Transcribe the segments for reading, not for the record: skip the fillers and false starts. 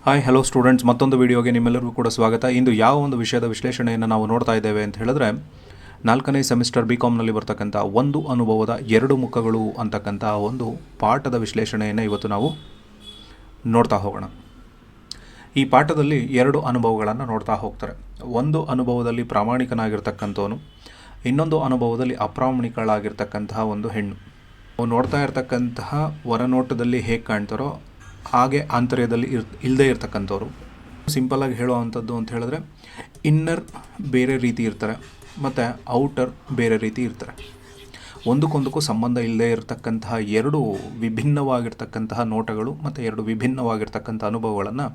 Hi hello students, ಮತ್ತೊಂದು ವಿಡಿಯೋಗೆ ನಿಮ್ಮೆಲ್ಲರಿಗೂ ಕೂಡ ಸ್ವಾಗತ. ಇಂದು ಯಾವ ಒಂದು ವಿಷಯದ ವಿಶ್ಲೇಷಣೆಯನ್ನು ನಾವು ನೋಡ್ತಾ ಇದ್ದೇವೆ ಅಂತ ಹೇಳಿದ್ರೆ, 4ನೇ ಸೆಮಿಸ್ಟರ್ BComನಲ್ಲಿ ಬರ್ತಕ್ಕಂಥ ಒಂದು ಅನುಭವದ ಎರಡು ಮುಖಗಳು ಅಂತಕ್ಕಂಥ ಒಂದು ಪಾಠದ ವಿಶ್ಲೇಷಣೆಯನ್ನು ಇವತ್ತು ನಾವು ನೋಡ್ತಾ ಹೋಗೋಣ. ಈ ಪಾಠದಲ್ಲಿ ಎರಡು ಅನುಭವಗಳನ್ನು ನೋಡ್ತಾ ಹೋಗ್ತಾರೆ. ಒಂದು ಅನುಭವದಲ್ಲಿ ಪ್ರಾಮಾಣಿಕನಾಗಿರ್ತಕ್ಕಂಥವನು, ಇನ್ನೊಂದು ಅನುಭವದಲ್ಲಿ ಅಪ್ರಾಮಾಣಿಕಳಾಗಿರ್ತಕ್ಕಂತಹ ಒಂದು ಹೆಣ್ಣು. ನಾವು ನೋಡ್ತಾ ಇರ್ತಕ್ಕಂತಹ ಹೊರನೋಟದಲ್ಲಿ ಹೇಗೆ ಕಾಣ್ತಾರೋ ಹಾಗೆ ಆಂತರ್ಯದಲ್ಲಿ ಇಲ್ಲದೇ ಇರ್ತಕ್ಕಂಥವ್ರು. ಸಿಂಪಲಾಗಿ ಹೇಳುವಂಥದ್ದು ಅಂತ ಹೇಳಿದ್ರೆ, ಇನ್ನರ್ ಬೇರೆ ರೀತಿ ಇರ್ತಾರೆ ಮತ್ತು ಔಟರ್ ಬೇರೆ ರೀತಿ ಇರ್ತಾರೆ. ಒಂದಕ್ಕೊಂದಕ್ಕೂ ಸಂಬಂಧ ಇಲ್ಲದೇ ಇರತಕ್ಕಂತಹ ಎರಡು ವಿಭಿನ್ನವಾಗಿರ್ತಕ್ಕಂತಹ ನೋಟಗಳು ಮತ್ತು ಎರಡು ವಿಭಿನ್ನವಾಗಿರ್ತಕ್ಕಂಥ ಅನುಭವಗಳನ್ನು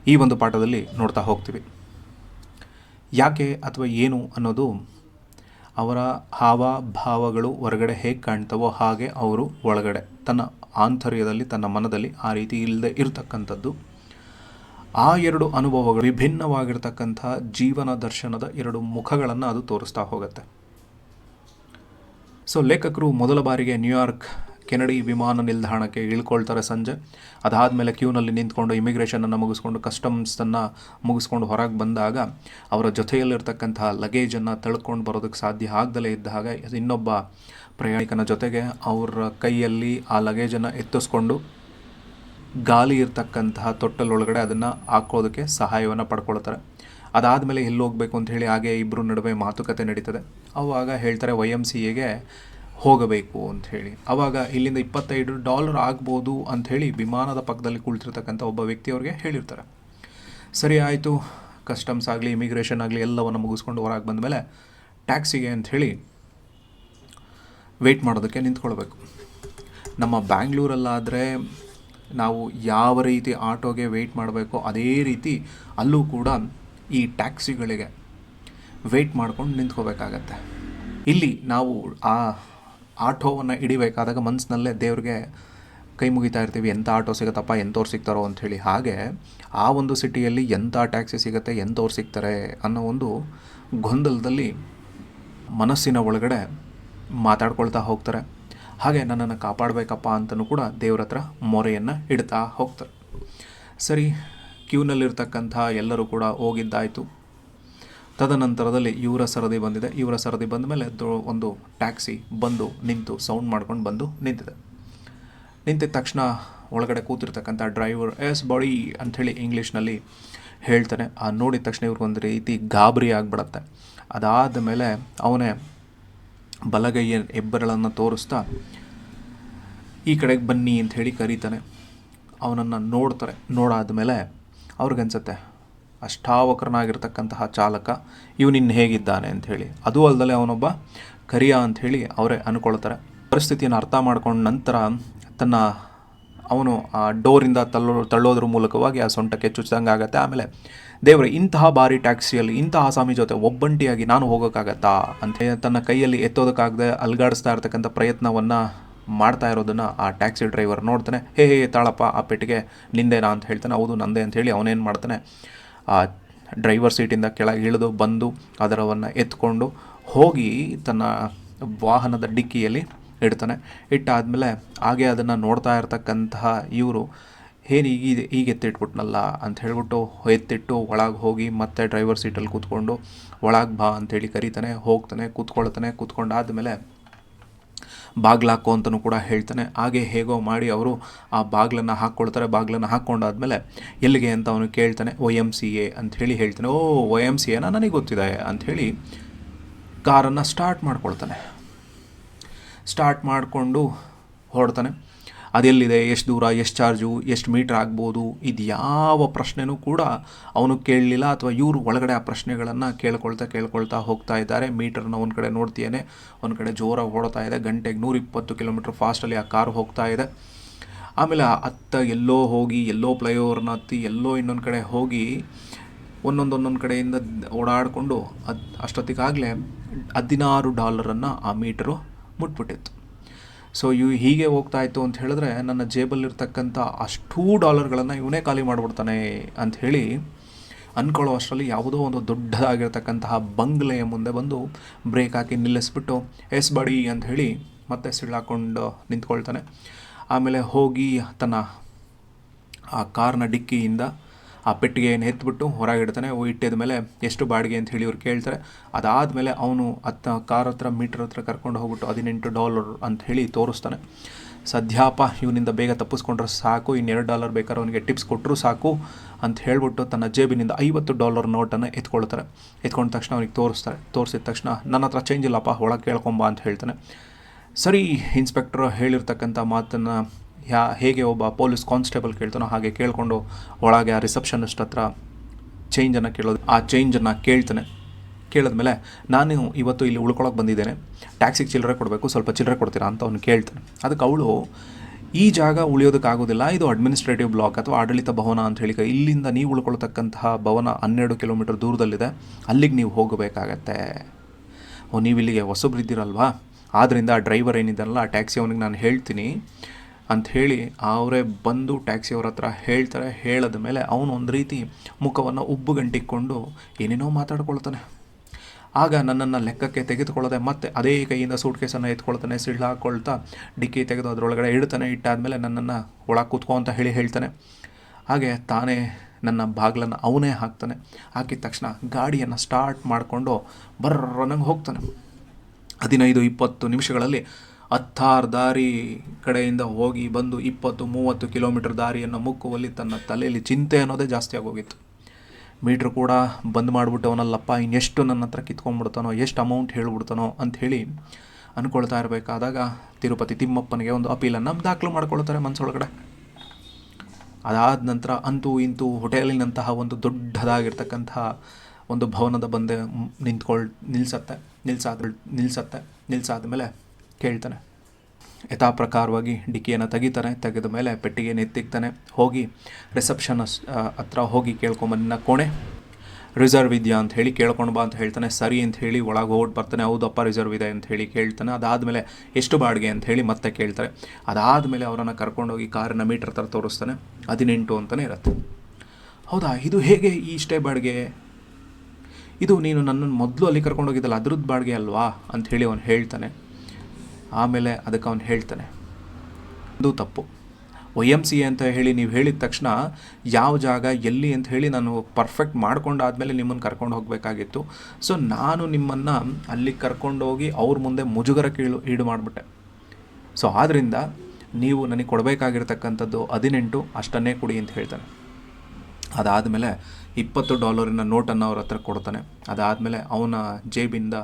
ಈ ಒಂದು ಪಾಠದಲ್ಲಿ ನೋಡ್ತಾ ಹೋಗ್ತೀವಿ. ಯಾಕೆ ಅಥವಾ ಏನು ಅನ್ನೋದು, ಅವರ ಹಾವಭಾವಗಳು ಹೊರಗಡೆ ಹೇಗೆ ಕಾಣ್ತವೋ ಹಾಗೆ ಅವರು ಒಳಗಡೆ ತನ್ನ ಆಂತರ್ಯದಲ್ಲಿ, ತನ್ನ ಮನದಲ್ಲಿ ಆ ರೀತಿ ಇಲ್ಲದೆ ಇರತಕ್ಕಂಥದ್ದು. ಆ ಎರಡು ಅನುಭವಗಳು ವಿಭಿನ್ನವಾಗಿರ್ತಕ್ಕಂಥ ಜೀವನ ದರ್ಶನದ ಎರಡು ಮುಖಗಳನ್ನು ಅದು ತೋರಿಸ್ತಾ ಹೋಗುತ್ತೆ. ಸೊ ಲೇಖಕರು ಮೊದಲ ಬಾರಿಗೆ ನ್ಯೂಯಾರ್ಕ್ ಕೆನಡಿ ವಿಮಾನ ನಿಲ್ದಾಣಕ್ಕೆ ಇಳ್ಕೊಳ್ತಾರೆ ಸಂಜೆ. ಅದಾದಮೇಲೆ ಕ್ಯೂನಲ್ಲಿ ನಿಂತ್ಕೊಂಡು ಇಮಿಗ್ರೇಷನನ್ನು ಮುಗಿಸ್ಕೊಂಡು, ಕಸ್ಟಮ್ಸನ್ನು ಮುಗಿಸ್ಕೊಂಡು ಹೊರಗೆ ಬಂದಾಗ ಅವರ ಜೊತೆಯಲ್ಲಿರ್ತಕ್ಕಂತಹ ಲಗೇಜನ್ನು ತಳ್ಕೊಂಡು ಬರೋದಕ್ಕೆ ಸಾಧ್ಯ ಆಗದಲೇ ಇದ್ದಾಗ ಇನ್ನೊಬ್ಬ ಪ್ರಯಾಣಿಕನ ಜೊತೆಗೆ ಅವರ ಕೈಯಲ್ಲಿ ಆ ಲಗೇಜನ್ನು ಎತ್ತಿಸ್ಕೊಂಡು ಗಾಲಿ ಇರ್ತಕ್ಕಂತಹ ತೊಟ್ಟಲೊಳಗಡೆ ಅದನ್ನು ಹಾಕೋದಕ್ಕೆ ಸಹಾಯವನ್ನು ಪಡ್ಕೊಳ್ತಾರೆ. ಅದಾದಮೇಲೆ ಎಲ್ಲಿ ಹೋಗಬೇಕು ಅಂತ ಹೇಳಿ ಹಾಗೆ ಇಬ್ಬರು ನಡುವೆ ಮಾತುಕತೆ ನಡೀತದೆ. ಆವಾಗ ಹೇಳ್ತಾರೆ YMCAಗೆ ಹೋಗಬೇಕು ಅಂಥೇಳಿ. ಆವಾಗ ಇಲ್ಲಿಂದ $25 ಆಗ್ಬೋದು ಅಂಥೇಳಿ ವಿಮಾನದ ಪಕ್ಕದಲ್ಲಿ ಕುಳಿತಿರ್ತಕ್ಕಂಥ ಒಬ್ಬ ವ್ಯಕ್ತಿಯವ್ರಿಗೆ ಹೇಳಿರ್ತಾರೆ. ಸರಿ ಆಯಿತು, ಕಸ್ಟಮ್ಸ್ ಆಗಲಿ ಇಮಿಗ್ರೇಷನ್ ಆಗಲಿ ಎಲ್ಲವನ್ನು ಮುಗಿಸ್ಕೊಂಡು ಹೊರಗೆ ಬಂದಮೇಲೆ ಟ್ಯಾಕ್ಸಿಗೆ ಅಂಥೇಳಿ ವೆಯ್ಟ್ ಮಾಡೋದಕ್ಕೆ ನಿಂತ್ಕೊಳ್ಬೇಕು. ನಮ್ಮ ಬ್ಯಾಂಗ್ಳೂರಲ್ಲಾದರೆ ನಾವು ಯಾವ ರೀತಿ ಆಟೋಗೆ ವೆಯ್ಟ್ ಮಾಡಬೇಕೋ ಅದೇ ರೀತಿ ಅಲ್ಲೂ ಕೂಡ ಈ ಟ್ಯಾಕ್ಸಿಗಳಿಗೆ ವೆಯ್ಟ್ ಮಾಡ್ಕೊಂಡು ನಿಂತ್ಕೋಬೇಕಾಗತ್ತೆ. ಇಲ್ಲಿ ನಾವು ಆ ಆಟೋವನ್ನು ಹಿಡಿಬೇಕಾದಾಗ ಮನಸ್ಸಿನಲ್ಲೇ ದೇವ್ರಿಗೆ ಕೈ ಮುಗಿತಾ ಇರ್ತೀವಿ, ಎಂಥ ಆಟೋ ಸಿಗುತ್ತಪ್ಪ, ಎಂಥವ್ರು ಸಿಗ್ತಾರೋ ಅಂಥೇಳಿ. ಹಾಗೆ ಆ ಒಂದು ಸಿಟಿಯಲ್ಲಿ ಎಂಥ ಟ್ಯಾಕ್ಸಿ ಸಿಗುತ್ತೆ, ಎಂಥವ್ರು ಸಿಗ್ತಾರೆ ಅನ್ನೋ ಒಂದು ಗೊಂದಲದಲ್ಲಿ ಮನಸ್ಸಿನ ಒಳಗಡೆ ಮಾತಾಡ್ಕೊಳ್ತಾ ಹೋಗ್ತಾರೆ. ಹಾಗೆ ನನ್ನನ್ನು ಕಾಪಾಡಬೇಕಪ್ಪ ಅಂತಲೂ ಕೂಡ ದೇವ್ರ ಹತ್ರ ಮೊರೆಯನ್ನು ಇಡ್ತಾ ಹೋಗ್ತಾರೆ. ಸರಿ, ಕ್ಯೂನಲ್ಲಿರ್ತಕ್ಕಂಥ ಎಲ್ಲರೂ ಕೂಡ ಹೋಗಿದ್ದಾಯಿತು. ತದನಂತರದಲ್ಲಿ ಇವರ ಸರದಿ ಬಂದಿದೆ. ಇವರ ಸರದಿ ಬಂದ ಮೇಲೆ ಒಂದು ಟ್ಯಾಕ್ಸಿ ಬಂದು ನಿಂತು ಸೌಂಡ್ ಮಾಡ್ಕೊಂಡು ಬಂದು ನಿಂತಿದೆ. ನಿಂತಿದ ತಕ್ಷಣ ಒಳಗಡೆ ಕೂತಿರ್ತಕ್ಕಂಥ ಡ್ರೈವರ್ ಎಸ್ ಬಾಡಿ ಅಂಥೇಳಿ ಇಂಗ್ಲೀಷ್ನಲ್ಲಿ ಹೇಳ್ತಾನೆ. ಆ ನೋಡಿದ ತಕ್ಷಣ ಇವ್ರಿಗೊಂದು ರೀತಿ ಗಾಬರಿ ಆಗಿಬಿಡತ್ತೆ. ಅದಾದ ಮೇಲೆ ಅವನೇ ಬಲಗೈಯ ಹೆಬ್ಬೆರಳನ್ನು ತೋರಿಸ್ತಾ ಈ ಕಡೆಗೆ ಬನ್ನಿ ಅಂಥೇಳಿ ಕರೀತಾನೆ. ಅವನನ್ನು ನೋಡ್ತಾರೆ. ನೋಡಾದ ಮೇಲೆ ಅವ್ರಿಗನ್ಸುತ್ತೆ ಅಷ್ಟಾವಕ್ರನಾಗಿರ್ತಕ್ಕಂತಹ ಚಾಲಕ ಇವನಿನ್ನು ಹೇಗಿದ್ದಾನೆ ಅಂಥೇಳಿ. ಅದೂ ಅಲ್ಲದೆ ಅವನೊಬ್ಬ ಕರಿಯ ಅಂಥೇಳಿ ಅವರೇ ಅಂದ್ಕೊಳ್ತಾರೆ. ಪರಿಸ್ಥಿತಿಯನ್ನು ಅರ್ಥ ಮಾಡ್ಕೊಂಡ ನಂತರ ಅವನು ಆ ಡೋರಿಂದ ತಳ್ಳೋದ್ರ ಮೂಲಕವಾಗಿ ಆ ಸೊಂಟಕ್ಕೆ ಚುಚ್ಚಿದಂಗೆ ಆಗುತ್ತೆ. ಆಮೇಲೆ ದೇವ್ರೆ, ಇಂತಹ ಭಾರಿ ಟ್ಯಾಕ್ಸಿಯಲ್ಲಿ ಇಂತಹ ಆಸಾಮಿ ಜೊತೆ ಒಬ್ಬಂಟಿಯಾಗಿ ನಾನು ಹೋಗೋಕ್ಕಾಗತ್ತಾ ಅಂತ ತನ್ನ ಕೈಯಲ್ಲಿ ಎತ್ತೋದಕ್ಕಾಗದೆ ಅಲ್ಗಾಡಿಸ್ತಾ ಇರ್ತಕ್ಕಂಥ ಪ್ರಯತ್ನವನ್ನು ಮಾಡ್ತಾ ಇರೋದನ್ನು ಆ ಟ್ಯಾಕ್ಸಿ ಡ್ರೈವರ್ ನೋಡ್ತಾನೆ. ಹೇ ತಾಳಪ್ಪ, ಆ ಪೆಟ್ಟಿಗೆ ನಿಂದೇನಾ ಅಂತ ಹೇಳ್ತಾನೆ. ಹೌದು ನಂದೇ ಅಂಥೇಳಿ ಅವನೇನು ಮಾಡ್ತಾನೆ, ಆ ಡ್ರೈವರ್ ಸೀಟಿಂದ ಕೆಳಗೆ ಇಳಿದು ಬಂದು ಅದರವನ್ನು ಎತ್ಕೊಂಡು ಹೋಗಿ ತನ್ನ ವಾಹನದ ಡಿಕ್ಕಿಯಲ್ಲಿ ಇಡ್ತಾನೆ. ಇಟ್ಟಾದಮೇಲೆ ಹಾಗೆ ಅದನ್ನು ನೋಡ್ತಾ ಇರ್ತಕ್ಕಂತಹ ಇವರು ಈಗ ಎತ್ತಿಟ್ಬಿಟ್ನಲ್ಲ ಅಂತ ಹೇಳ್ಬಿಟ್ಟು ಎತ್ತಿಟ್ಟು ಒಳಗೆ ಹೋಗಿ ಮತ್ತೆ ಡ್ರೈವರ್ ಸೀಟಲ್ಲಿ ಕೂತ್ಕೊಂಡು ಒಳಗೆ ಬಾ ಅಂಥೇಳಿ ಕರೀತಾನೆ. ಹೋಗ್ತಾನೆ, ಕೂತ್ಕೊಂಡಾದಮೇಲೆ ಬಾಗ್ಲು ಹಾಕೋ ಅಂತಲೂ ಕೂಡ ಹೇಳ್ತಾನೆ. ಹಾಗೆ ಹೇಗೋ ಮಾಡಿ ಅವರು ಆ ಬಾಗ್ಲನ್ನು ಹಾಕ್ಕೊಳ್ತಾರೆ. ಬಾಗ್ಲನ್ನು ಹಾಕ್ಕೊಂಡಾದ್ಮೇಲೆ ಎಲ್ಲಿಗೆ ಅಂತ ಅವನು ಕೇಳ್ತಾನೆ. YMCA ಅಂಥೇಳಿ ಹೇಳ್ತಾನೆ. YMCAನ ನನಗೆ ಗೊತ್ತಿದೆ ಅಂಥೇಳಿ ಕಾರನ್ನು ಸ್ಟಾರ್ಟ್ ಮಾಡಿಕೊಂಡು ಹೊರಡ್ತಾನೆ. ಅದೆಲ್ಲಿದೆ, ಎಷ್ಟು ದೂರ, ಎಷ್ಟು ಚಾರ್ಜು, ಎಷ್ಟು ಮೀಟ್ರ್ ಆಗ್ಬೋದು, ಇದು ಯಾವ ಪ್ರಶ್ನೆನೂ ಕೂಡ ಅವನು ಕೇಳಲಿಲ್ಲ. ಅಥವಾ ಇವರು ಒಳಗಡೆ ಆ ಪ್ರಶ್ನೆಗಳನ್ನು ಕೇಳ್ಕೊಳ್ತಾ ಹೋಗ್ತಾ ಇದ್ದಾರೆ. ಮೀಟರ್ನ ಒಂದು ಕಡೆ ನೋಡ್ತೀಯೇನೆ, ಒಂದು ಕಡೆ ಜೋರಾಗಿ ಓಡ್ತಾ ಇದೆ. ಗಂಟೆಗೆ 120 ಕಿಲೋಮೀಟ್ರ್ ಫಾಸ್ಟಲ್ಲಿ ಆ ಕಾರು ಹೋಗ್ತಾ ಇದೆ. ಆಮೇಲೆ ಎಲ್ಲೋ ಹೋಗಿ, ಎಲ್ಲೋ ಫ್ಲೈಓವರ್ನ ಹತ್ತಿ, ಎಲ್ಲೋ ಇನ್ನೊಂದು ಕಡೆ ಹೋಗಿ ಒಂದೊಂದು ಕಡೆಯಿಂದ ಓಡಾಡಿಕೊಂಡು ಅಷ್ಟೊತ್ತಿಗಾಗಲೇ $16 ಆ ಮೀಟರು ಮುಟ್ಬಿಟ್ಟಿತ್ತು. ಸೊ ಹೀಗೆ ಹೋಗ್ತಾ ಇತ್ತು ಅಂತ ಹೇಳಿದ್ರೆ ನನ್ನ ಜೇಬಲ್ಲಿರ್ತಕ್ಕಂಥ ಅಷ್ಟೂ $ಗಳನ್ನು ಇವನೇ ಖಾಲಿ ಮಾಡಿಬಿಡ್ತಾನೆ ಅಂಥೇಳಿ ಅಂದ್ಕೊಳ್ಳೋ ಅಷ್ಟರಲ್ಲಿ ಯಾವುದೋ ಒಂದು ದೊಡ್ಡದಾಗಿರ್ತಕ್ಕಂತಹ ಬಂಗ್ಲೆಯ ಮುಂದೆ ಬಂದು ಬ್ರೇಕ್ ಹಾಕಿ ನಿಲ್ಲಿಸ್ಬಿಟ್ಟು ಎಸ್ ಬಾಡಿ ಅಂಥೇಳಿ ಮತ್ತೆ ಸಿಳ್ಳಾಕೊಂಡು ನಿಂತ್ಕೊಳ್ತಾನೆ. ಆಮೇಲೆ ಹೋಗಿ ತನ್ನ ಆ ಕಾರ್ನ ಡಿಕ್ಕಿಯಿಂದ ಆ ಪೆಟ್ಟಿಗೆಯನ್ನು ಎತ್ಬಿಟ್ಟು ಹೊರಗಿಡ್ತಾನೆ. ಇಟ್ಟಿದ ಮೇಲೆ ಎಷ್ಟು ಬಾಡಿಗೆ ಅಂತ ಹೇಳಿ ಇವ್ರು ಕೇಳ್ತಾರೆ. ಅದಾದಮೇಲೆ ಅವನು ಕಾರ್ ಹತ್ರ ಮೀಟ್ರ್ ಹತ್ರ ಕರ್ಕೊಂಡು ಹೋಗ್ಬಿಟ್ಟು $18 ಅಂತ ಹೇಳಿ ತೋರಿಸ್ತಾನೆ. ಸದ್ಯಪ್ಪ ಇವನಿಂದ ಬೇಗ ತಪ್ಪಿಸ್ಕೊಂಡ್ರೆ ಸಾಕು, $2 ಬೇಕಾದ್ರೆ ಅವನಿಗೆ ಟಿಪ್ಸ್ ಕೊಟ್ಟರು ಸಾಕು ಅಂತ ಹೇಳ್ಬಿಟ್ಟು ತನ್ನ ಜೇಬಿನಿಂದ $50 ನೋಟನ್ನು ಎತ್ಕೊಳ್ತಾರೆ. ಎತ್ಕೊಂಡ ತಕ್ಷಣ ಅವನಿಗೆ ತೋರಿಸ್ತಾರೆ. ತೋರಿಸಿದ ತಕ್ಷಣ ನನ್ನ ಹತ್ರ ಚೇಂಜ್ ಇಲ್ಲಪ್ಪ, ಒಳಗೆ ಕೇಳ್ಕೊಂಬ ಅಂತ ಹೇಳ್ತಾನೆ. ಸರಿ, ಇನ್ಸ್ಪೆಕ್ಟರ್ ಹೇಳಿರ್ತಕ್ಕಂಥ ಮಾತನ್ನು ಹೇಗೆ ಒಬ್ಬ ಪೊಲೀಸ್ ಕಾನ್ಸ್ಟೇಬಲ್ ಕೇಳ್ತಾನೋ ಹಾಗೆ ಕೇಳಿಕೊಂಡು ಒಳಗೆ ಆ ರಿಸೆಪ್ಷನಿಸ್ಟ್ ಹತ್ರ ಚೇಂಜನ್ನು ಕೇಳೋದು. ಆ ಚೇಂಜನ್ನು ಕೇಳ್ತಾನೆ. ಕೇಳಿದ್ಮೇಲೆ ನಾನು ಇವತ್ತು ಇಲ್ಲಿ ಉಳ್ಕೊಳಕ್ಕೆ ಬಂದಿದ್ದೇನೆ, ಟ್ಯಾಕ್ಸಿಗೆ ಚಿಲ್ಲರೆ ಕೊಡಬೇಕು, ಸ್ವಲ್ಪ ಚಿಲ್ಲರೆ ಕೊಡ್ತೀರಾ ಅಂತ ಅವ್ನು ಕೇಳ್ತಾನೆ. ಅದಕ್ಕೆ ಅವಳು, ಈ ಜಾಗ ಉಳಿಯೋದಕ್ಕಾಗೋದಿಲ್ಲ, ಇದು ಅಡ್ಮಿನಿಸ್ಟ್ರೇಟಿವ್ ಬ್ಲಾಕ್ ಅಥವಾ ಆಡಳಿತ ಭವನ ಅಂತ ಹೇಳಿ, ಇಲ್ಲಿಂದ ನೀವು ಉಳ್ಕೊಳ್ತಕ್ಕಂತಹ ಭವನ 12 ಕಿಲೋಮೀಟರ್ ದೂರದಲ್ಲಿದೆ, ಅಲ್ಲಿಗೆ ನೀವು ಹೋಗಬೇಕಾಗತ್ತೆ. ನೀವು ಇಲ್ಲಿಗೆ ಹೊಸಬ್ರಿದ್ದೀರಲ್ವಾ, ಆದ್ದರಿಂದ ಆ ಡ್ರೈವರ್ ಏನಿದ್ದಾನಲ್ಲ ಆ ಟ್ಯಾಕ್ಸಿ ಅವನಿಗೆ ನಾನು ಹೇಳ್ತೀನಿ ಅಂಥೇಳಿ ಅವರೇ ಬಂದು ಟ್ಯಾಕ್ಸಿಯವ್ರ ಹತ್ರ ಹೇಳ್ತಾರೆ. ಹೇಳಿದ ಮೇಲೆ ಅವನು ಒಂದು ರೀತಿ ಮುಖವನ್ನು ಉಬ್ಬುಗಂಟಿಕ್ಕೊಂಡು ಏನೇನೋ ಮಾತಾಡ್ಕೊಳ್ತಾನೆ. ಆಗ ನನ್ನನ್ನು ಲೆಕ್ಕಕ್ಕೆ ತೆಗೆದುಕೊಳ್ಳದೆ ಮತ್ತೆ ಅದೇ ಕೈಯಿಂದ ಸೂಟ್ ಕೇಸನ್ನು ಎತ್ಕೊಳ್ತಾನೆ. ಸಿಳ್ಳು ಹಾಕ್ಕೊಳ್ತಾ ಡಿಕ್ಕಿ ತೆಗೆದು ಅದರೊಳಗಡೆ ಇಡ್ತಾನೆ. ಇಟ್ಟಾದಮೇಲೆ ನನ್ನನ್ನು ಒಳಗೆ ಕೂತ್ಕೊ ಅಂತ ಹೇಳ್ತಾನೆ. ಹಾಗೆ ತಾನೇ ನನ್ನ ಬಾಗಿಲನ್ನು ಅವನೇ ಹಾಕ್ತಾನೆ. ಹಾಕಿದ ತಕ್ಷಣ ಗಾಡಿಯನ್ನು ಸ್ಟಾರ್ಟ್ ಮಾಡಿಕೊಂಡು ಬರ್ರನಂಗೆ ಹೋಗ್ತಾನೆ. 15-20 ನಿಮಿಷಗಳಲ್ಲಿ 16 ದಾರಿ ಕಡೆಯಿಂದ ಹೋಗಿ ಬಂದು 20-30 ಕಿಲೋಮೀಟರ್ ದಾರಿಯನ್ನು ಮುಕ್ಕುವಲ್ಲಿ ತನ್ನ ತಲೆಯಲ್ಲಿ ಚಿಂತೆ ಅನ್ನೋದೇ ಜಾಸ್ತಿ ಆಗೋಗಿತ್ತು. ಮೀಟ್ರ್ ಕೂಡ ಬಂದ್ ಮಾಡಿಬಿಟ್ಟವನಲ್ಲಪ್ಪ, ಇನ್ನೆಷ್ಟು ನನ್ನ ಹತ್ರ ಕಿತ್ಕೊಂಡ್ಬಿಡ್ತಾನೋ, ಎಷ್ಟು ಅಮೌಂಟ್ ಹೇಳ್ಬಿಡ್ತಾನೋ ಅಂಥೇಳಿ ಅಂದ್ಕೊಳ್ತಾ ಇರಬೇಕಾದಾಗ ತಿರುಪತಿ ತಿಮ್ಮಪ್ಪನಿಗೆ ಒಂದು ಅಪೀಲನ್ನು ದಾಖಲು ಮಾಡ್ಕೊಳ್ತಾರೆ ಮನಸ್ಸೊಳಗಡೆ. ಅದಾದ ನಂತರ ಅಂತೂ ಇಂತೂ ಹೋಟೆಲಿನಂತಹ ಒಂದು ದೊಡ್ಡದಾಗಿರ್ತಕ್ಕಂತಹ ಒಂದು ಭವನದ ಬಂದೆ ನಿಲ್ಲಿಸಾದ ಮೇಲೆ ಕೇಳ್ತಾನೆ. ಯಥಾಪ್ರಕಾರವಾಗಿ ಡಿಕ್ಕಿಯನ್ನು ತೆಗೆದ ಮೇಲೆ ಪೆಟ್ಟಿಗೆಯನ್ನು ಎತ್ತಿಕ್ತಾನೆ. ಹೋಗಿ ರಿಸೆಪ್ಷನಿಸ್ಟ್ ಹತ್ರ ಹೋಗಿ ಕೇಳ್ಕೊಂಬನ್ನ ಕೋಣೆ ರಿಸರ್ವ್ ಇದೆಯಾ ಅಂತ ಹೇಳಿ ಕೇಳ್ಕೊಂಡು ಬಾ ಅಂತ ಹೇಳ್ತಾನೆ. ಸರಿ ಅಂತ ಹೇಳಿ ಒಳಗೆ ಹೋಗಿ ಬರ್ತಾನೆ. ಹೌದಪ್ಪ ರಿಸರ್ವ್ ಇದೆ ಅಂತ ಹೇಳಿ ಕೇಳ್ತಾನೆ. ಅದಾದಮೇಲೆ ಎಷ್ಟು ಬಾಡಿಗೆ ಅಂತ ಹೇಳಿ ಮತ್ತೆ ಕೇಳ್ತಾರೆ. ಅದಾದಮೇಲೆ ಅವರನ್ನು ಕರ್ಕೊಂಡೋಗಿ ಕಾರಿನ ಮೀಟರ್ ಥರ ತೋರಿಸ್ತಾನೆ. 18 ಅಂತಲೇ ಇರುತ್ತೆ. ಹೌದಾ, ಇದು ಹೇಗೆ ಇಷ್ಟೇ ಬಾಡಿಗೆ? ಇದು ನೀನು ನನ್ನನ್ನು ಮೊದಲು ಅಲ್ಲಿ ಕರ್ಕೊಂಡೋಗಿದ್ದಲ್ಲ ಅದ್ರದ್ದು ಬಾಡಿಗೆ ಅಲ್ವಾ ಅಂಥೇಳಿ ಅವನು ಹೇಳ್ತಾನೆ. ಆಮೇಲೆ ಅದಕ್ಕೆ ಅವನು ಹೇಳ್ತಾನೆ, ಅದು ತಪ್ಪು. YMCA ಅಂತ ಹೇಳಿ ನೀವು ಹೇಳಿದ ತಕ್ಷಣ ಯಾವ ಜಾಗ ಎಲ್ಲಿ ಅಂತ ಹೇಳಿ ನಾನು ಪರ್ಫೆಕ್ಟ್ ಮಾಡ್ಕೊಂಡಾದಮೇಲೆ ನಿಮ್ಮನ್ನು ಕರ್ಕೊಂಡು ಹೋಗಬೇಕಾಗಿತ್ತು. ಸೊ ನಾನು ನಿಮ್ಮನ್ನು ಅಲ್ಲಿಗೆ ಕರ್ಕೊಂಡೋಗಿ ಅವ್ರ ಮುಂದೆ ಮುಜುಗರಕ್ಕೆ ಈಡು ಮಾಡಿಬಿಟ್ಟೆ. ಸೊ ಆದ್ದರಿಂದ ನೀವು ನನಗೆ ಕೊಡಬೇಕಾಗಿರ್ತಕ್ಕಂಥದ್ದು 18 ಅಷ್ಟನ್ನೇ ಕೊಡಿ ಅಂತ ಹೇಳ್ತಾನೆ. ಅದಾದಮೇಲೆ $20 ನೋಟನ್ನು ಅವ್ರ ಹತ್ರ ಕೊಡ್ತಾನೆ. ಅದಾದಮೇಲೆ ಅವನ ಜೇಬಿಂದ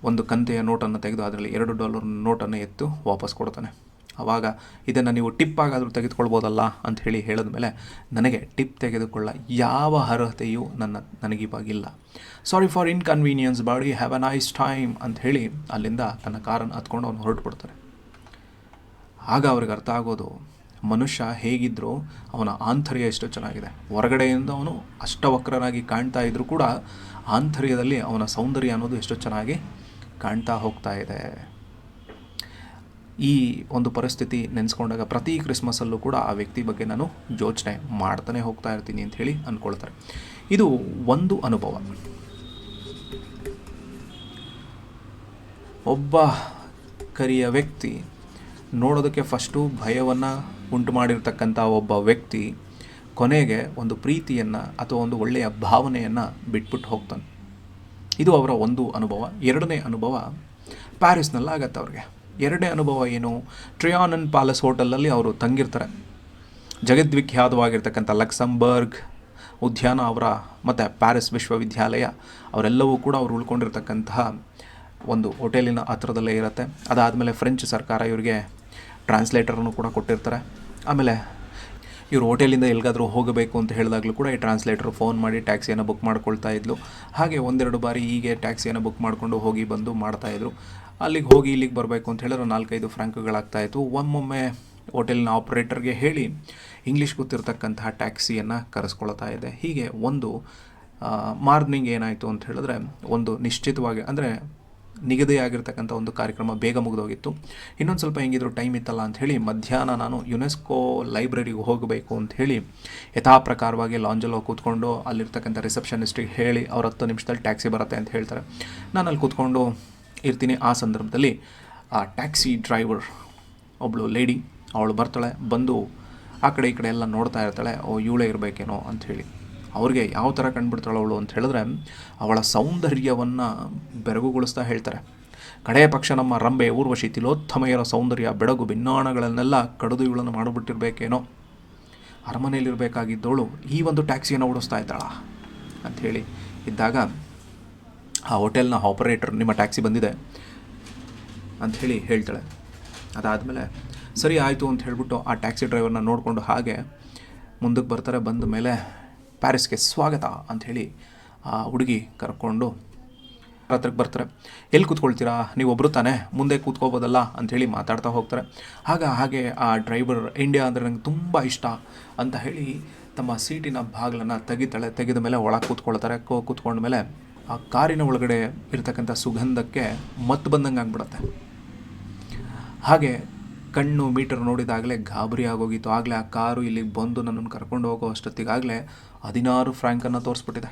ಒಂದು ಕಂತೆಯ ನೋಟನ್ನು ತೆಗೆದು ಅದರಲ್ಲಿ $2 ನೋಟನ್ನು ಎತ್ತು ವಾಪಸ್ ಕೊಡ್ತಾನೆ. ಆವಾಗ ಇದನ್ನು ನೀವು ಟಿಪ್ ಆಗಾದರೂ ತೆಗೆದುಕೊಳ್ಬೋದಲ್ಲ ಅಂತ ಹೇಳಿದ ಮೇಲೆ ನನಗೆ ಟಿಪ್ ತೆಗೆದುಕೊಳ್ಳ ಯಾವ ಅರ್ಹತೆಯೂ ನನಗಿವಾಗಿಲ್ಲ. Sorry for inconvenience buddy, have a nice time ಅಂತ ಹೇಳಿ ಅಲ್ಲಿಂದ ತನ್ನ ಕಾರನ್ನು ಹತ್ಕೊಂಡು ಅವನು ಹೊರಟುಬಿಡ್ತಾನೆ. ಆಗ ಅವ್ರಿಗೆ ಅರ್ಥ ಆಗೋದು, ಮನುಷ್ಯ ಹೇಗಿದ್ದರೂ ಅವನ ಆಂತರ್ಯ ಎಷ್ಟು ಚೆನ್ನಾಗಿದೆ. ಹೊರಗಡೆಯಿಂದ ಅವನು ಅಷ್ಟವಕ್ರನಾಗಿ ಕಾಣ್ತಾ ಇದ್ದರೂ ಕೂಡ ಆಂತರ್ಯದಲ್ಲಿ ಅವನ ಸೌಂದರ್ಯ ಅನ್ನೋದು ಎಷ್ಟು ಚೆನ್ನಾಗಿ ಕಾಣ್ತಾ ಹೋಗ್ತಾ ಇದೆ. ಈ ಒಂದು ಪರಿಸ್ಥಿತಿ ನೆನೆಸ್ಕೊಂಡಾಗ ಪ್ರತಿ ಕ್ರಿಸ್ಮಸಲ್ಲೂ ಕೂಡ ಆ ವ್ಯಕ್ತಿ ಬಗ್ಗೆ ನಾನು ಯೋಚನೆ ಮಾಡ್ತಾನೆ ಹೋಗ್ತಾ ಇರ್ತೀನಿ ಅಂತ ಹೇಳಿ ಅಂದ್ಕೊಳ್ತಾರೆ. ಇದು ಒಂದು ಅನುಭವ. ಒಬ್ಬ ಕರಿಯ ವ್ಯಕ್ತಿ ನೋಡೋದಕ್ಕೆ ಫಸ್ಟು ಭಯವನ್ನು ಉಂಟು ಮಾಡಿರ್ತಕ್ಕಂಥ ಒಬ್ಬ ವ್ಯಕ್ತಿ ಕೊನೆಗೆ ಒಂದು ಪ್ರೀತಿಯನ್ನು ಅಥವಾ ಒಂದು ಒಳ್ಳೆಯ ಭಾವನೆಯನ್ನು ಬಿಟ್ಬಿಟ್ಟು ಹೋಗ್ತಾನೆ. ಇದು ಅವರ ಒಂದು ಅನುಭವ. ಎರಡನೇ ಅನುಭವ ಪ್ಯಾರಿಸ್ನಲ್ಲಾಗತ್ತೆ ಅವ್ರಿಗೆ. ಎರಡನೇ ಅನುಭವ ಏನು? ಟ್ರಿಯಾನನ್ ಪ್ಯಾಲೇಸ್ ಹೋಟೆಲಲ್ಲಿ ಅವರು ತಂಗಿರ್ತಾರೆ. ಜಗದ್ವಿಖ್ಯಾತವಾಗಿರ್ತಕ್ಕಂಥ ಲಕ್ಸಂಬರ್ಗ್ ಉದ್ಯಾನ ಅವರ ಮತ್ತು ಪ್ಯಾರಿಸ್ ವಿಶ್ವವಿದ್ಯಾಲಯ ಅವರೆಲ್ಲವೂ ಕೂಡ ಅವರು ಉಳ್ಕೊಂಡಿರ್ತಕ್ಕಂತಹ ಒಂದು ಹೋಟೆಲಿನ ಹತ್ರದಲ್ಲೇ ಇರುತ್ತೆ. ಅದಾದಮೇಲೆ ಫ್ರೆಂಚ್ ಸರ್ಕಾರ ಇವರಿಗೆ ಟ್ರಾನ್ಸ್ಲೇಟರನ್ನು ಕೂಡ ಕೊಟ್ಟಿರ್ತಾರೆ. ಆಮೇಲೆ ಇವರು ಹೋಟೆಲಿಂದ ಎಲ್ಲಿಗಾದರೂ ಹೋಗಬೇಕು ಅಂತ ಹೇಳಿದಾಗಲೂ ಕೂಡ ಈ ಟ್ರಾನ್ಸ್ಲೇಟರ್ ಫೋನ್ ಮಾಡಿ ಟ್ಯಾಕ್ಸಿಯನ್ನು ಬುಕ್ ಮಾಡ್ಕೊಳ್ತಾ ಇದ್ಲು. ಹಾಗೆ 1-2 ಬಾರಿ ಹೀಗೆ ಟ್ಯಾಕ್ಸಿಯನ್ನು ಬುಕ್ ಮಾಡಿಕೊಂಡು ಹೋಗಿ ಬಂದು ಮಾಡ್ತಾಯಿದ್ರು. ಅಲ್ಲಿಗೆ ಹೋಗಿ ಇಲ್ಲಿಗೆ ಬರಬೇಕು ಅಂತ ಹೇಳಿದ್ರೆ 4-5 ಫ್ರಾಂಕ್ಗಳಾಗ್ತಾಯಿತ್ತು. ಒಮ್ಮೊಮ್ಮೆ ಹೋಟೆಲಿನ ಆಪ್ರೇಟರ್ಗೆ ಹೇಳಿ ಇಂಗ್ಲೀಷ್ ಗೊತ್ತಿರತಕ್ಕಂತಹ ಟ್ಯಾಕ್ಸಿಯನ್ನು ಕರೆಸ್ಕೊಳ್ತಾ ಇದೆ. ಹೀಗೆ ಒಂದು ಮಾರ್ನಿಂಗ್ ಏನಾಯಿತು ಅಂತ ಹೇಳಿದ್ರೆ, ಒಂದು ನಿಶ್ಚಿತವಾಗಿ ಅಂದರೆ ನಿಗದಿಯಾಗಿರ್ತಕ್ಕಂಥ ಒಂದು ಕಾರ್ಯಕ್ರಮ ಬೇಗ ಮುಗಿದೋಗಿತ್ತು. ಇನ್ನೊಂದು ಸ್ವಲ್ಪ ಹೆಂಗಿದ್ರು ಟೈಮ್ ಇತ್ತಲ್ಲ ಅಂಥೇಳಿ ಮಧ್ಯಾಹ್ನ ನಾನು ಯುನೆಸ್ಕೋ ಲೈಬ್ರರಿಗೆ ಹೋಗಬೇಕು ಅಂಥೇಳಿ ಯಥಾಪ್ರಕಾರವಾಗಿ ಲಾಂಜಲ್ಲಿ ಹೋಗಿ ಕೂತ್ಕೊಂಡು ಅಲ್ಲಿರ್ತಕ್ಕಂಥ ರಿಸೆಪ್ಷನಿಸ್ಟಿಗೆ ಹೇಳಿ ಅವ್ರು 10 ನಿಮಿಷದಲ್ಲಿ ಟ್ಯಾಕ್ಸಿ ಬರುತ್ತೆ ಅಂತ ಹೇಳ್ತಾರೆ. ನಾನು ಅಲ್ಲಿ ಕೂತ್ಕೊಂಡು ಇರ್ತೀನಿ. ಆ ಸಂದರ್ಭದಲ್ಲಿ ಆ ಟ್ಯಾಕ್ಸಿ ಡ್ರೈವರ್ ಒಬ್ಬಳು ಲೇಡಿ ಅವಳು ಬರ್ತಾಳೆ. ಬಂದು ಆ ಕಡೆ ಈ ಕಡೆ ಎಲ್ಲ ನೋಡ್ತಾ ಇರ್ತಾಳೆ. ಓ ಇವಳೇ ಇರಬೇಕೇನೋ ಅಂಥೇಳಿ. ಅವ್ರಿಗೆ ಯಾವ ಥರ ಕಂಡುಬಿಡ್ತಾಳೆ ಅವಳು ಅಂತ ಹೇಳಿದ್ರೆ, ಅವಳ ಸೌಂದರ್ಯವನ್ನು ಬೆರಗುಗೊಳಿಸ್ತಾ ಹೇಳ್ತಾರೆ. ಕಡೆಯ ಪಕ್ಷ ನಮ್ಮ ರಂಬೆ ಊರ್ವಶಿ ತಿಲೋತ್ತಮೆಯರ ಸೌಂದರ್ಯ ಬೆಳಗು ಭಿನ್ನಾಣಗಳನ್ನೆಲ್ಲ ಕಡಿದು ಇವಳನ್ನು ಮಾಡಿಬಿಟ್ಟಿರ್ಬೇಕೇನೋ, ಅರಮನೆಯಲ್ಲಿರಬೇಕಾಗಿದ್ದವಳು ಈ ಒಂದು ಟ್ಯಾಕ್ಸಿಯನ್ನು ಓಡಿಸ್ತಾ ಇದ್ದಾಳ ಅಂಥೇಳಿ ಇದ್ದಾಗ ಆ ಹೋಟೆಲ್ನ ಆಪರೇಟರ್ ನಿಮ್ಮ ಟ್ಯಾಕ್ಸಿ ಬಂದಿದೆ ಅಂಥೇಳಿ ಹೇಳ್ತಾಳೆ. ಅದಾದಮೇಲೆ ಸರಿ ಆಯಿತು ಅಂತ ಹೇಳ್ಬಿಟ್ಟು ಆ ಟ್ಯಾಕ್ಸಿ ಡ್ರೈವರ್ನ ನೋಡಿಕೊಂಡು ಹಾಗೆ ಮುಂದಕ್ಕೆ ಬರ್ತಾರೆ. ಬಂದ ಮೇಲೆ ಪ್ಯಾರಿಸ್ಗೆ ಸ್ವಾಗತ ಅಂಥೇಳಿ ಆ ಹುಡುಗಿ ಕರ್ಕೊಂಡು ಹತ್ರಕ್ಕೆ ಬರ್ತಾರೆ. ಎಲ್ಲಿ ಕೂತ್ಕೊಳ್ತೀರಾ, ನೀವು ಒಬ್ಬರು ತಾನೇ, ಮುಂದೆ ಕೂತ್ಕೋಬೋದಲ್ಲ ಅಂಥೇಳಿ ಮಾತಾಡ್ತಾ ಹೋಗ್ತಾರೆ. ಹಾಗೆ ಆ ಡ್ರೈವರ್ ಇಂಡಿಯಾ ಅಂದರೆ ನಂಗೆ ತುಂಬ ಇಷ್ಟ ಅಂತ ಹೇಳಿ ತಮ್ಮ ಸೀಟಿನ ಬಾಗಿಲನ್ನು ತೆಗಿತಾಳೆ. ತೆಗೆದ ಮೇಲೆ ಒಳಗೆ ಕೂತ್ಕೊಳ್ತಾರೆ. ಕೂತ್ಕೊಂಡ ಮೇಲೆ ಆ ಕಾರಿನ ಒಳಗಡೆ ಇರ್ತಕ್ಕಂಥ ಸುಗಂಧಕ್ಕೆ ಮತ್ತು ಬಂದಂಗೆ ಆಗ್ಬಿಡುತ್ತೆ. ಹಾಗೆ ಕಣ್ಣು ಮೀಟರ್ ನೋಡಿದಾಗಲೇ ಗಾಬರಿ ಆಗೋಗಿತ್ತು. ಆಗಲೇ ಆ ಕಾರು ಇಲ್ಲಿಗೆ ಬಂದು ನನ್ನನ್ನು ಕರ್ಕೊಂಡು ಹೋಗೋ ಅಷ್ಟೊತ್ತಿಗಾಗಲೇ 16 ಫ್ರ್ಯಾಂಕನ್ನು ತೋರಿಸ್ಬಿಟ್ಟಿದೆ.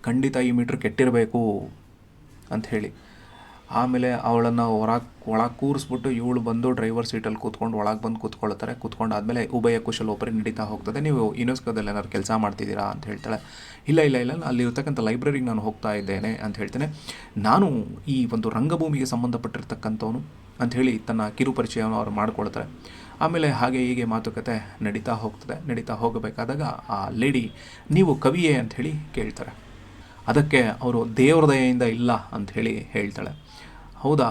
ಖಂಡಿತ ಈ ಮೀಟ್ರ್ ಕೆಟ್ಟಿರಬೇಕು ಅಂಥೇಳಿ ಆಮೇಲೆ ಅವಳನ್ನು ಒಳಗೆ ಕೂರಿಸ್ಬಿಟ್ಟು ಇವಳು ಬಂದು ಡ್ರೈವರ್ ಸೀಟಲ್ಲಿ ಕೂತ್ಕೊಂಡು ಒಳಗೆ ಬಂದು ಕೂತ್ಕೊಳ್ತಾರೆ. ಕೂತ್ಕೊಂಡಾದಮೇಲೆ ಉಭಯ ಕುಶಲೋಪರಿ ನಡೀತಾ ಹೋಗ್ತದೆ. ನೀವು ಯುನೆಸ್ಕೋದಲ್ಲಿ ಏನಾದ್ರು ಕೆಲಸ ಮಾಡ್ತಿದ್ದೀರಾ ಅಂತ ಹೇಳ್ತಾಳೆ. ಇಲ್ಲ ಅಲ್ಲಿರ್ತಕ್ಕಂಥ ಲೈಬ್ರರಿಗೆ ನಾನು ಹೋಗ್ತಾ ಇದ್ದೇನೆ ಅಂತ ಹೇಳ್ತೇನೆ. ನಾನು ಈ ಒಂದು ರಂಗಭೂಮಿಗೆ ಸಂಬಂಧಪಟ್ಟಿರ್ತಕ್ಕಂಥವನು ಅಂಥೇಳಿ ತನ್ನ ಕಿರುಪರಿಚಯವನ್ನು ಅವರು ಮಾಡಿಕೊಳ್ತಾರೆ. ಆಮೇಲೆ ಹಾಗೆ ಹೀಗೆ ಮಾತುಕತೆ ನಡೀತಾ ಹೋಗ್ತದೆ. ನಡೀತಾ ಹೋಗಬೇಕಾದಾಗ ಆ ಲೇಡಿ ನೀವು ಕವಿಯೇ ಅಂಥೇಳಿ ಕೇಳ್ತಾರೆ. ಅದಕ್ಕೆ ಅವರು ದೇವ್ರ ದಯೆಯಿಂದ ಇಲ್ಲ ಅಂಥೇಳಿ ಹೇಳ್ತಾಳೆ. ಹೌದಾ,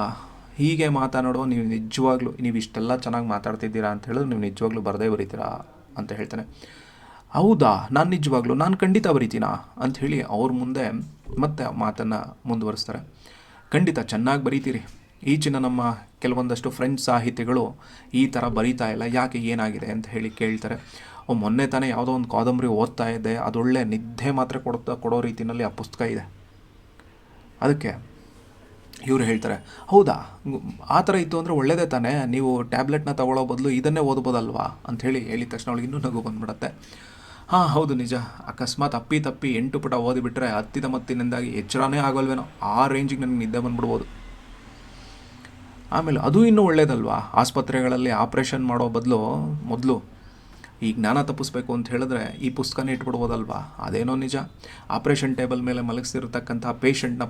ಹೀಗೆ ಮಾತನಾಡೋ ನೀವು ನಿಜವಾಗ್ಲೂ ನೀವು ಇಷ್ಟೆಲ್ಲ ಚೆನ್ನಾಗಿ ಮಾತಾಡ್ತಿದ್ದೀರಾ ಅಂತ ಹೇಳಿದ್ರೆ ನೀವು ನಿಜವಾಗ್ಲೂ ಬರದೇ ಬರೀತೀರಾ ಅಂತ ಹೇಳ್ತಾನೆ. ಹೌದಾ, ನಾನು ಖಂಡಿತ ಬರೀತೀನಾ ಅಂಥೇಳಿ ಅವ್ರ ಮುಂದೆ ಮತ್ತೆ ಮಾತನ್ನು ಮುಂದುವರಿಸ್ತಾರೆ. ಖಂಡಿತ ಚೆನ್ನಾಗಿ ಬರೀತೀರಿ. ಈಚಿನ ನಮ್ಮ ಕೆಲವೊಂದಷ್ಟು ಫ್ರೆಂಚ್ ಸಾಹಿತಿಗಳು ಈ ಥರ ಬರೀತಾ ಇಲ್ಲ, ಯಾಕೆ ಏನಾಗಿದೆ ಅಂತ ಹೇಳಿ ಕೇಳ್ತಾರೆ. ಮೊನ್ನೆ ತಾನೇ ಯಾವುದೋ ಒಂದು ಕಾದಂಬರಿ ಓದ್ತಾ ಇದ್ದೆ, ಅದೊಳ್ಳೆ ನಿದ್ದೆ ಮಾತ್ರ ಕೊಡೋ ರೀತಿಯಲ್ಲಿ ಆ ಪುಸ್ತಕ ಇದೆ. ಅದಕ್ಕೆ ಇವರು ಹೇಳ್ತಾರೆ, ಹೌದಾ ಆ ಥರ ಇತ್ತು ಅಂದರೆ ಒಳ್ಳೆಯದೇ ತಾನೇ, ನೀವು ಟ್ಯಾಬ್ಲೆಟ್ನ ತಗೊಳ್ಳೋ ಬದಲು ಇದನ್ನೇ ಓದ್ಬೋದಲ್ವಾ ಅಂಥೇಳಿ ಹೇಳಿದ ತಕ್ಷಣ ಅವಳಿಗೆ ಇನ್ನೂ ನಗು ಬಂದುಬಿಡತ್ತೆ. ಹಾಂ ಹೌದು ನಿಜ, ಅಕಸ್ಮಾತ್ ತಪ್ಪಿ 8 ಪುಟ ಓದಿಬಿಟ್ರೆ ಹತ್ತಿದ ಮತ್ತಿನಿಂದಾಗಿ ಎಚ್ಚರನೇ ಆಗೋಲ್ವೇನೋ, ಆ ರೇಂಜಿಗೆ ನನಗೆ ನಿದ್ದೆ ಬಂದ್ಬಿಡ್ಬೋದು. ಆಮೇಲೆ ಅದು ಇನ್ನೂ ಒಳ್ಳೇದಲ್ವಾ, ಆಸ್ಪತ್ರೆಗಳಲ್ಲಿ ಆಪ್ರೇಷನ್ ಮಾಡೋ ಬದಲು ಮೊದಲು ಈ ಜ್ಞಾನ ತಪ್ಪಿಸ್ಬೇಕು ಅಂತ ಹೇಳಿದ್ರೆ ಈ ಪುಸ್ತಕನೇ ಇಟ್ಬಿಡ್ಬೋದಲ್ವಾ. ಅದೇನೋ ನಿಜ, ಆಪ್ರೇಷನ್ ಟೇಬಲ್ ಮೇಲೆ ಮಲಗಿಸಿರ್ತಕ್ಕಂಥ ಪೇಷಂಟ್ನ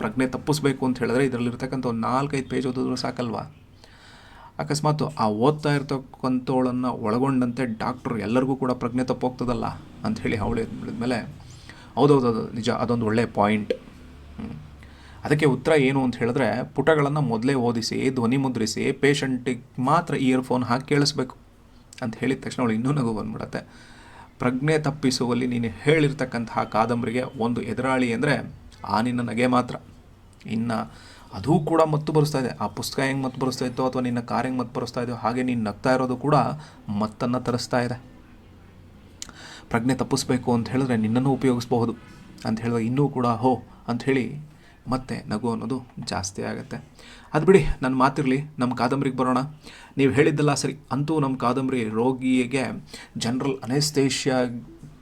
ಪ್ರಜ್ಞೆ ತಪ್ಪಿಸ್ಬೇಕು ಅಂತ ಹೇಳಿದ್ರೆ ಇದರಲ್ಲಿರ್ತಕ್ಕಂಥ ಒಂದು 4-5 ಪೇಜ್ ಓದಿದ್ರು ಸಾಕಲ್ವಾ. ಅಕಸ್ಮಾತ್ ಆ ಓದ್ತಾ ಇರ್ತಕ್ಕಂಥವಳನ್ನು ಒಳಗೊಂಡಂತೆ ಡಾಕ್ಟ್ರು ಎಲ್ಲರಿಗೂ ಕೂಡ ಪ್ರಜ್ಞೆ ತಪ್ಪೋಗ್ತದಲ್ಲ ಅಂಥೇಳಿ ಅವಳು ಹೇಳಿದ್ಮೇಲೆ ಹೌದೌದು ನಿಜ, ಅದೊಂದು ಒಳ್ಳೆಯ ಪಾಯಿಂಟ್. ಅದಕ್ಕೆ ಉತ್ತರ ಏನು ಅಂತ ಹೇಳಿದ್ರೆ ಪುಟಗಳನ್ನು ಮೊದಲೇ ಓದಿಸಿ ಧ್ವನಿ ಮುದ್ರಿಸಿ ಪೇಷಂಟಿಗೆ ಮಾತ್ರ ಇಯರ್ಫೋನ್ ಹಾಕಿ ಕೇಳಿಸ್ಬೇಕು ಅಂತ ಹೇಳಿದ ತಕ್ಷಣ ಅವಳು ಇನ್ನೂ ನಗು ಬಂದ್ಬಿಡತ್ತೆ. ಪ್ರಜ್ಞೆ ತಪ್ಪಿಸುವಲ್ಲಿ ನೀನು ಹೇಳಿರ್ತಕ್ಕಂತಹ ಕಾದಂಬರಿಗೆ ಒಂದು ಎದುರಾಳಿ ಅಂದರೆ ಆ ನಿನ್ನ ನಗೆ ಮಾತ್ರ. ಇನ್ನು ಅದೂ ಕೂಡ ಮತ್ತು ಬರೆಸ್ತಾ ಇದೆ. ಆ ಪುಸ್ತಕ ಹೆಂಗೆ ಮತ್ತು ಬರೆಸ್ತಾ ಇತ್ತೋ ಅಥವಾ ನಿನ್ನ ಕಾರ್ ಹೆಂಗೆ ಮತ್ತು ಬರೆಸ್ತಾ ಇದೆಯೋ ಹಾಗೆ ನೀನು ನಗ್ತಾ ಇರೋದು ಕೂಡ ಮತ್ತನ್ನು ತರಿಸ್ತಾ ಇದೆ. ಪ್ರಜ್ಞೆ ತಪ್ಪಿಸ್ಬೇಕು ಅಂತ ಹೇಳಿದ್ರೆ ನಿನ್ನನ್ನು ಉಪಯೋಗಿಸ್ಬಹುದು ಅಂತ ಹೇಳಿದಾಗ ಇನ್ನೂ ಕೂಡ ಹೋ ಅಂಥೇಳಿ ಮತ್ತೆ ನಗು ಅನ್ನೋದು ಜಾಸ್ತಿ ಆಗುತ್ತೆ. ಅದು ಬಿಡಿ, ನನ್ನ ಮಾತಿರಲಿ, ನಮ್ಮ ಕಾದಂಬರಿಗೆ ಬರೋಣ. ನೀವು ಹೇಳಿದ್ದಲ್ಲ ಸರಿ, ಅಂತೂ ನಮ್ಮ ಕಾದಂಬರಿ ರೋಗಿಗೆ ಜನರಲ್ ಅನೆಸ್ಥೇಷಿಯಾ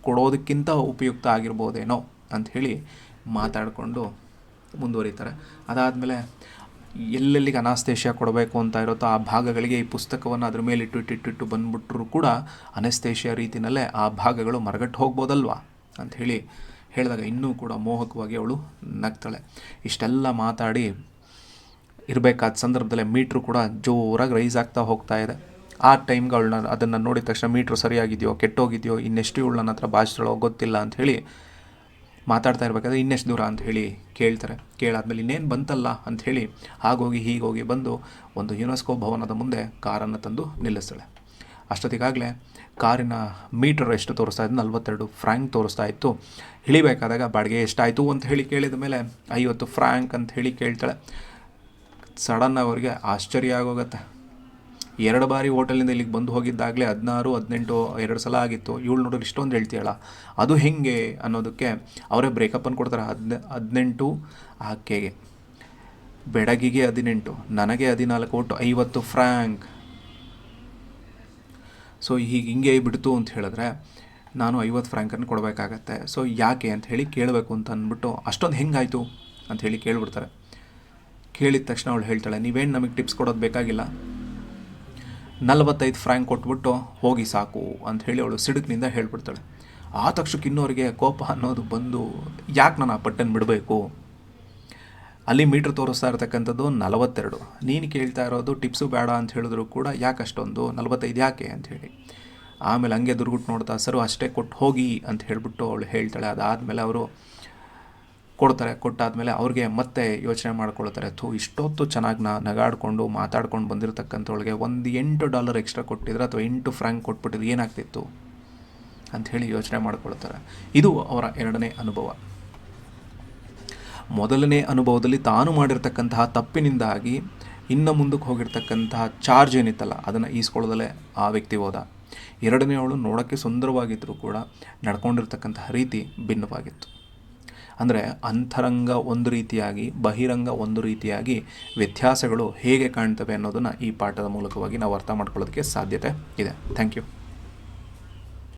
ಕೊಡೋದಕ್ಕಿಂತ ಉಪಯುಕ್ತ ಆಗಿರ್ಬೋದೇನೋ ಅಂಥೇಳಿ ಮಾತಾಡಿಕೊಂಡು ಮುಂದುವರಿತಾರೆ. ಅದಾದಮೇಲೆ ಎಲ್ಲೆಲ್ಲಿಗೆ ಅನಾಸ್ಥೇಷಿಯಾ ಕೊಡಬೇಕು ಅಂತ ಇರುತ್ತೋ ಆ ಭಾಗಗಳಿಗೆ ಈ ಪುಸ್ತಕವನ್ನು ಅದ್ರ ಮೇಲೆ ಇಟ್ಟು ಬಂದುಬಿಟ್ರೂ ಕೂಡ ಅನೆಸ್ಥೇಷಿಯಾ ರೀತಿಯಲ್ಲೇ ಆ ಭಾಗಗಳು ಮರಗಟ್ಟು ಹೋಗ್ಬೋದಲ್ವಾ ಅಂಥೇಳಿ ಹೇಳಿದಾಗ ಇನ್ನೂ ಕೂಡ ಮೋಹಕವಾಗಿ ಅವಳು ನಗ್ತಾಳೆ. ಇಷ್ಟೆಲ್ಲ ಮಾತಾಡಿ ಇರಬೇಕಾದ ಸಂದರ್ಭದಲ್ಲೇ ಮೀಟ್ರು ಕೂಡ ಜೋರಾಗಿ ರೈಸ್ ಆಗ್ತಾ ಹೋಗ್ತಾ ಇದೆ. ಆ ಟೈಮ್ಗೆ ಅದನ್ನು ನೋಡಿದ ತಕ್ಷಣ ಮೀಟ್ರು ಸರಿಯಾಗಿದೆಯೋ ಕೆಟ್ಟೋಗಿದೆಯೋ ಇನ್ನೆಷ್ಟು ಇವಳು ನನ್ನ ಹತ್ರ ಭಾಷೆಗಳೋ ಗೊತ್ತಿಲ್ಲ ಅಂಥೇಳಿ ಮಾತಾಡ್ತಾ ಇರಬೇಕಾದ್ರೆ ಇನ್ನೆಷ್ಟು ದೂರ ಅಂಥೇಳಿ ಕೇಳ್ತಾರೆ. ಕೇಳಾದ್ಮೇಲೆ ಇನ್ನೇನು ಬಂತಲ್ಲ ಅಂಥೇಳಿ ಹಾಗೋಗಿ ಹೀಗೋಗಿ ಬಂದು ಒಂದು ಯುನೆಸ್ಕೋ ಭವನದ ಮುಂದೆ ಕಾರನ್ನು ತಂದು ನಿಲ್ಲಿಸ್ತಾಳೆ. ಅಷ್ಟೊತ್ತಿಗಾಗಲೇ ಕಾರಿನ ಮೀಟರ್ ಎಷ್ಟು ತೋರಿಸ್ತಾ ಇದ್ದು 42 ಫ್ರ್ಯಾಂಕ್ ತೋರಿಸ್ತಾ ಇತ್ತು. ಇಳಿಬೇಕಾದಾಗ ಬಾಡಿಗೆ ಎಷ್ಟಾಯಿತು ಅಂತ ಹೇಳಿ ಕೇಳಿದ ಮೇಲೆ 50 ಫ್ರ್ಯಾಂಕ್ ಅಂತ ಹೇಳಿ ಕೇಳ್ತಾಳೆ. ಸಡನ್ ಅವರಿಗೆ ಆಶ್ಚರ್ಯ ಆಗೋಗುತ್ತೆ. 2 ಬಾರಿ ಹೋಟೆಲಿಂದ ಇಲ್ಲಿಗೆ ಬಂದು ಹೋಗಿದ್ದಾಗಲೇ 16, 18 2 ಸಲ ಆಗಿತ್ತು. ಇವಳು ನೋಡಿದ್ರೆ ಇಷ್ಟೊಂದು ಹೇಳ್ತೀಯಲ್ಲ, ಅದು ಹೆಂಗೆ ಅನ್ನೋದಕ್ಕೆ ಅವರೇ ಬ್ರೇಕಪ್ಪನ್ನು ಕೊಡ್ತಾರೆ. 18 ಆಕೆಗೆ, ಬೆಡಗಿಗೆ 18, ನನಗೆ 14 ಒಟ್ಟು 50 ಫ್ರ್ಯಾಂಕ್. ಸೊ ಹಿಂಗೆ ಬಿಡ್ತು ಅಂತ ಹೇಳಿದ್ರೆ ನಾನು 50 ಫ್ರ್ಯಾಂಕನ್ನು ಕೊಡಬೇಕಾಗತ್ತೆ. ಸೊ ಯಾಕೆ ಅಂತ ಹೇಳಿ ಕೇಳಬೇಕು ಅಂತ ಅಂದ್ಬಿಟ್ಟು ಅಷ್ಟೊಂದು ಹೆಂಗಾಯಿತು ಅಂತ ಹೇಳಿ ಕೇಳಿಬಿಡ್ತಾರೆ. ಕೇಳಿದ ತಕ್ಷಣ ಅವಳು ಹೇಳ್ತಾಳೆ, ನೀವೇನು ನಮಗೆ ಟಿಪ್ಸ್ ಕೊಡೋದು ಬೇಕಾಗಿಲ್ಲ, 45 ಫ್ರ್ಯಾಂಕ್ ಕೊಟ್ಬಿಟ್ಟು ಹೋಗಿ ಸಾಕು ಅಂತ ಹೇಳಿ ಅವಳು ಸಿಡುಕಿನಿಂದ ಹೇಳ್ಬಿಡ್ತಾಳೆ. ಆ ತಕ್ಷಣಕ್ಕೆ ಇನ್ನೋರಿಗೆ ಕೋಪ ಅನ್ನೋದು ಬಂದು, ಯಾಕೆ ನಾನು ಆ ಪಟ್ಟನ್ನು ಬಿಡಬೇಕು, ಅಲ್ಲಿ ಮೀಟ್ರ್ ತೋರಿಸ್ತಾ ಇರ್ತಕ್ಕಂಥದ್ದು 42, ನೀನು ಕೇಳ್ತಾ ಇರೋದು ಟಿಪ್ಸು ಬೇಡ ಅಂತ ಹೇಳಿದ್ರು ಕೂಡ ಯಾಕೆ ಅಷ್ಟೊಂದು 45 ಯಾಕೆ ಅಂಥೇಳಿ. ಆಮೇಲೆ ಹಂಗೆ ದುರ್ಗುಟ್ಟು ನೋಡ್ತಾ, ಸರು ಅಷ್ಟೇ ಕೊಟ್ಟು ಹೋಗಿ ಅಂತ ಹೇಳಿಬಿಟ್ಟು ಅವಳು ಹೇಳ್ತಾಳೆ. ಅದಾದಮೇಲೆ ಅವರು ಕೊಡ್ತಾರೆ. ಕೊಟ್ಟಾದಮೇಲೆ ಅವ್ರಿಗೆ ಮತ್ತೆ ಯೋಚನೆ ಮಾಡ್ಕೊಳ್ತಾರೆ, ಇಷ್ಟೊತ್ತು ಚೆನ್ನಾಗಿ ನಗಾಡ್ಕೊಂಡು ಮಾತಾಡ್ಕೊಂಡು ಬಂದಿರತಕ್ಕಂಥವಳಿಗೆ ಒಂದು $8 ಎಕ್ಸ್ಟ್ರಾ ಕೊಟ್ಟಿದ್ರೆ ಅಥವಾ 8 ಫ್ರ್ಯಾಂಕ್ ಕೊಟ್ಬಿಟ್ಟಿದ್ರೆ ಏನಾಗ್ತಿತ್ತು ಅಂಥೇಳಿ ಯೋಚನೆ ಮಾಡ್ಕೊಳ್ತಾರೆ. ಇದು ಅವರ ಎರಡನೇ ಅನುಭವ. ಮೊದಲನೇ ಅನುಭವದಲ್ಲಿ ತಾನು ಮಾಡಿರ್ತಕ್ಕಂತಹ ತಪ್ಪಿನಿಂದಾಗಿ ಇನ್ನು ಮುಂದಕ್ಕೆ ಹೋಗಿರ್ತಕ್ಕಂತಹ ಚಾರ್ಜ್ ಏನಿತ್ತಲ್ಲ ಅದನ್ನು ಈಸ್ಕೊಳ್ಳೋದಲ್ಲೇ ಆ ವ್ಯಕ್ತಿ ಹೋದ. ಎರಡನೇವಳು ನೋಡೋಕ್ಕೆ ಸುಂದರವಾಗಿದ್ದರೂ ಕೂಡ ನಡ್ಕೊಂಡಿರ್ತಕ್ಕಂತಹ ರೀತಿ ಭಿನ್ನವಾಗಿತ್ತು. ಅಂದರೆ ಅಂತರಂಗ ಒಂದು ರೀತಿಯಾಗಿ, ಬಹಿರಂಗ ಒಂದು ರೀತಿಯಾಗಿ ವ್ಯತ್ಯಾಸಗಳು ಹೇಗೆ ಕಾಣ್ತವೆ ಅನ್ನೋದನ್ನು ಈ ಪಾಠದ ಮೂಲಕವಾಗಿ ನಾವು ಅರ್ಥ ಮಾಡ್ಕೊಳ್ಳೋದಕ್ಕೆ ಸಾಧ್ಯತೆ ಇದೆ. Thank you.